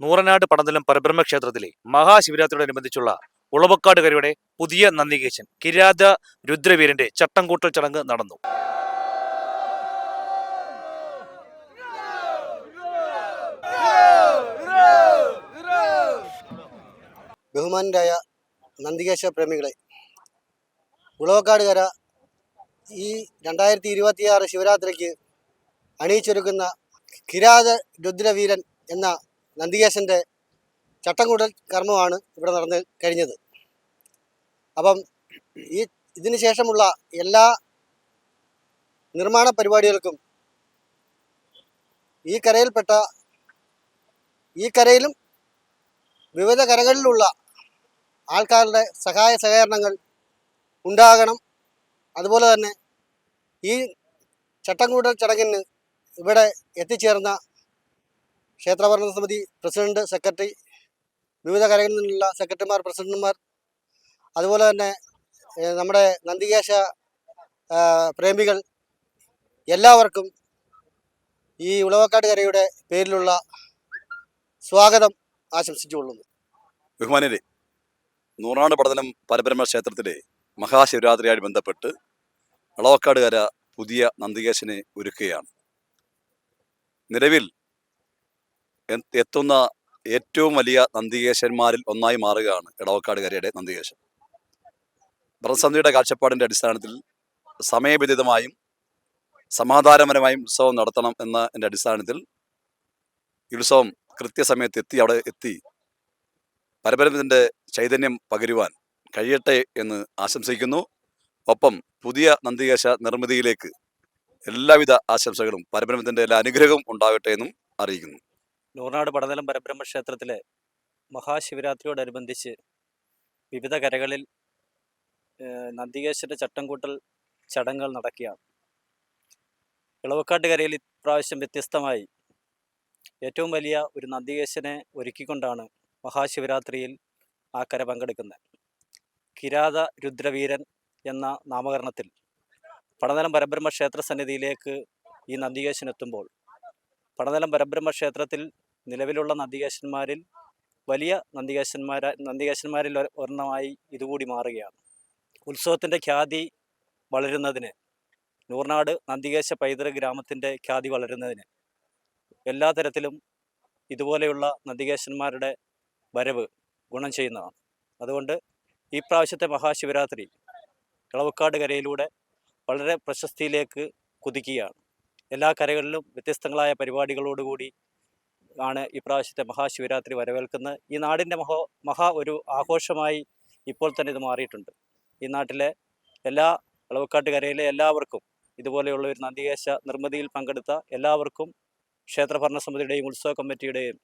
നൂറനാട് പടനിലം പരബ്രഹ്മ ക്ഷേത്രത്തിലെ മഹാശിവരാത്രിയോടനുബന്ധിച്ചുള്ള ഉളവക്കാട് കരയുടെ പുതിയ നന്ദികേശൻ കിരാത രുദ്രവീരന്റെ ചട്ടംകൂട്ടൽ ചടങ്ങ് നടന്നു. ബഹുമാനരായ നന്ദികേശ പ്രേമികളെ, ഉളവക്കാട് കര ഈ 2026 ശിവരാത്രിക്ക് അണിയിച്ചൊരുക്കുന്ന കിരാത രുദ്രവീരൻ എന്ന നന്ദികേശൻ്റെ ചട്ടംകൂടൽ കർമ്മമാണ് ഇവിടെ നടന്നു കഴിഞ്ഞത്. അപ്പം ഇതിന് ശേഷമുള്ള എല്ലാ നിർമ്മാണ പരിപാടികൾക്കും ഈ കരയിലും വിവിധ കരകളിലുള്ള ആൾക്കാരുടെ സഹായ സഹകരണങ്ങൾ ഉണ്ടാകണം. അതുപോലെ തന്നെ ഈ ചട്ടംകൂടൽ ചടങ്ങിന് ഇവിടെ എത്തിച്ചേർന്ന ക്ഷേത്രഭരണ സമിതി പ്രസിഡന്റ്, സെക്രട്ടറി, വിവിധ കരകളിൽ നിന്നുള്ള സെക്രട്ടറിമാർ, പ്രസിഡന്റുമാർ, അതുപോലെ തന്നെ നമ്മുടെ നന്ദികേശ പ്രേമികൾ എല്ലാവർക്കും ഈ ഉളവക്കാട് കരയുടെ പേരിലുള്ള സ്വാഗതം ആശംസിച്ചുകൊള്ളുന്നു. ബഹുമാനരെ, നൂറാണ് പടനിലം പരബ്രഹ്മ ക്ഷേത്രത്തിലെ മഹാശിവരാത്രിയായി ബന്ധപ്പെട്ട് ഉളവക്കാട് കര പുതിയ നന്ദികേശനെ ഒരുക്കുകയാണ്. നിലവിൽ എത്തുന്ന ഏറ്റവും വലിയ നന്ദികേശന്മാരിൽ ഒന്നായി മാറുകയാണ് ഇടവക്കാട് കരയുടെ നന്ദികേശൻ. ഭരണസമിതിയുടെ കാഴ്ചപ്പാടിൻ്റെ അടിസ്ഥാനത്തിൽ സമയബന്ധിതമായും സമാധാനപരമായും ഉത്സവം നടത്തണം എന്നതിൻ്റെ അടിസ്ഥാനത്തിൽ ഈ ഉത്സവം കൃത്യസമയത്ത് അവിടെ എത്തി പരബ്രഹ്മത്തിൻ്റെ ചൈതന്യം പകരുവാൻ കഴിയട്ടെ എന്ന് ആശംസിക്കുന്നു. ഒപ്പം പുതിയ നന്ദികേശ നിർമ്മിതിയിലേക്ക് എല്ലാവിധ ആശംസകളും പരബ്രഹ്മത്തിൻ്റെ എല്ലാ അനുഗ്രഹവും ഉണ്ടാകട്ടെ എന്നും അറിയിക്കുന്നു. നൂറനാട് പടനിലം പരബ്രഹ്മ ക്ഷേത്രത്തിലെ മഹാശിവരാത്രിയോടനുബന്ധിച്ച് വിവിധ കരകളിൽ നന്ദികേശൻ്റെ ചട്ടംകൂട്ടൽ ചടങ്ങുകൾ നടക്കുകയാണ്. ഇളവക്കാട്ട് കരയിൽ ഇപ്രാവശ്യം വ്യത്യസ്തമായി ഏറ്റവും വലിയ ഒരു നന്ദികേശനെ ഒരുക്കിക്കൊണ്ടാണ് മഹാശിവരാത്രിയിൽ ആ കര പങ്കെടുക്കുന്നത്. കിരാത രുദ്രവീരൻ എന്ന നാമകരണത്തിൽ പടനിലം പരബ്രഹ്മ ക്ഷേത്ര സന്നിധിയിലേക്ക് ഈ നന്ദികേശൻ എത്തുമ്പോൾ പടനിലം പരബ്രഹ്മ ക്ഷേത്രത്തിൽ നിലവിലുള്ള നന്ദികേശന്മാരിൽ വലിയ നന്ദികേശന്മാരിൽ ഒരെണ്ണമായി ഇതുകൂടി മാറുകയാണ്. ഉത്സവത്തിൻ്റെ ഖ്യാതി വളരുന്നതിന്, നൂർനാട് നന്ദികേശ പൈതൃക ഗ്രാമത്തിൻ്റെ ഖ്യാതി വളരുന്നതിന് എല്ലാ തരത്തിലും ഇതുപോലെയുള്ള നന്ദികേശന്മാരുടെ വരവ് ഗുണം ചെയ്യുന്നതാണ്. അതുകൊണ്ട് ഈ പ്രാവശ്യത്തെ മഹാശിവരാത്രി ഇളവക്കാട് കരയിലൂടെ വളരെ പ്രശസ്തിയിലേക്ക് കുതിക്കുകയാണ്. എല്ലാ കരകളിലും വ്യത്യസ്തങ്ങളായ പരിപാടികളോടുകൂടി ആണ് ഈ പ്രാവശ്യത്തെ മഹാശിവരാത്രി വരവേൽക്കുന്നത്. ഈ നാടിൻ്റെ ഒരു ആഘോഷമായി ഇപ്പോൾ തന്നെ ഇത് മാറിയിട്ടുണ്ട്. ഈ നാട്ടിലെ ഇളവക്കാട്ട് കരയിലെ എല്ലാവർക്കും, ഇതുപോലെയുള്ള ഒരു നന്ദികേശ നിർമ്മിതിയിൽ പങ്കെടുത്ത എല്ലാവർക്കും ക്ഷേത്ര ഭരണസമിതിയുടെയും ഉത്സവ കമ്മിറ്റിയുടെയും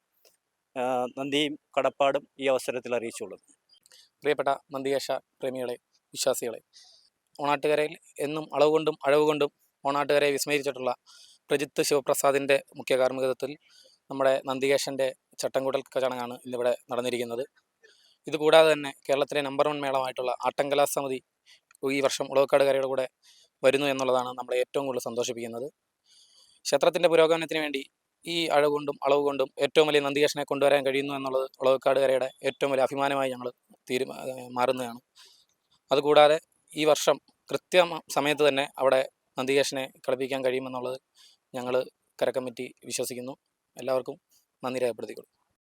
നന്ദിയും കടപ്പാടും ഈ അവസരത്തിൽ അറിയിച്ചുകൊള്ളുന്നു. പ്രിയപ്പെട്ട നന്ദികേശ പ്രേമികളെ, വിശ്വാസികളെ, ഓണാട്ടുകരയിൽ എന്നും അളവ് കൊണ്ടും അഴവ് കൊണ്ടും ഓണാട്ടുകരയെ വിസ്മരിച്ചിട്ടുള്ള പ്രജിത്ത് ശിവപ്രസാദിൻ്റെ മുഖ്യ കാർമ്മികത്വത്തിൽ നമ്മുടെ നന്ദികേശൻ്റെ ചട്ടംകൂടൽ ചടങ്ങാണ് ഇന്നിവിടെ നടന്നിരിക്കുന്നത്. ഇതുകൂടാതെ തന്നെ കേരളത്തിലെ നമ്പർ 1 മേളമായിട്ടുള്ള ആട്ടങ്കലാ സമിതി ഈ വർഷം ഉളവക്കാട് കരയുടെ കൂടെ വരുന്നു എന്നുള്ളതാണ് നമ്മളെ ഏറ്റവും കൂടുതൽ സന്തോഷിപ്പിക്കുന്നത്. ക്ഷേത്രത്തിൻ്റെ പുരോഗമനത്തിന് വേണ്ടി ഈ അഴവ് കൊണ്ടും അളവ് കൊണ്ടും ഏറ്റവും വലിയ നന്ദികേശനെ കൊണ്ടുവരാൻ കഴിയുന്നു എന്നുള്ളത് ഉളവക്കാട് കരയുടെ ഏറ്റവും വലിയ അഭിമാനമായി ഞങ്ങൾ മാറുന്നതാണ്. അതുകൂടാതെ ഈ വർഷം സമയത്ത് തന്നെ അവിടെ നന്ദികേശനെ കളിപ്പിക്കാൻ കഴിയുമെന്നുള്ളത് ഞങ്ങൾ കര കമ്മിറ്റി വിശ്വസിക്കുന്നു. എല്ലാവർക്കും നന്ദി രേഖപ്പെടുത്തിക്കൊള്ളു.